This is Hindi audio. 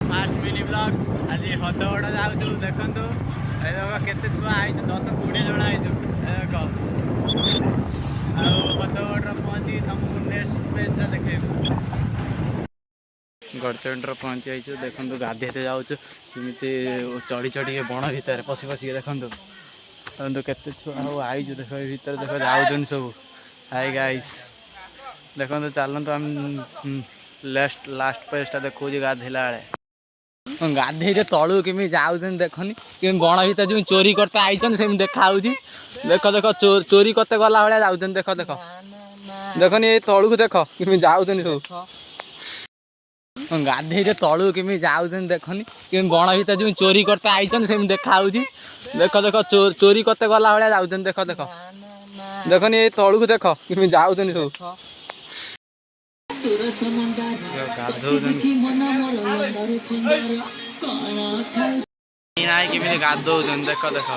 फास्ट मिनी ब्लॉग आज हदगड़ जाऊँ देखु केते छुआ आई 10-20 जन आई देख हदगड़ पहुँची तुमको नेक्स्ट पेज देखेबू गड़चंड पहुँची आई देखु गाधे जाऊँ केमी चढ़ी चढ़ी बण भितर पशि पशि देखु केते छुआ आई देख भर देख जाऊँ सब हाय गाइस देखो चलते आम लास्ट पेजटा देखो गाधेला बेले गाधे तलू केमी जाऊँ देखनी कि बण भर जो चोरी करते आई से देखा देख देख चोरी करते गला भाया जाऊँ देख देख देखनी ये तलू देख केमी जाऊँ सब गाधे तलू केमी जाऊँ देखनी कि बण भर जो चोरी करते आई से देखा देख देख चोरी करते गला भाया जाऊँ देख देख देखनी ये तलू देख केमी जाऊँ सब गाधो देख देख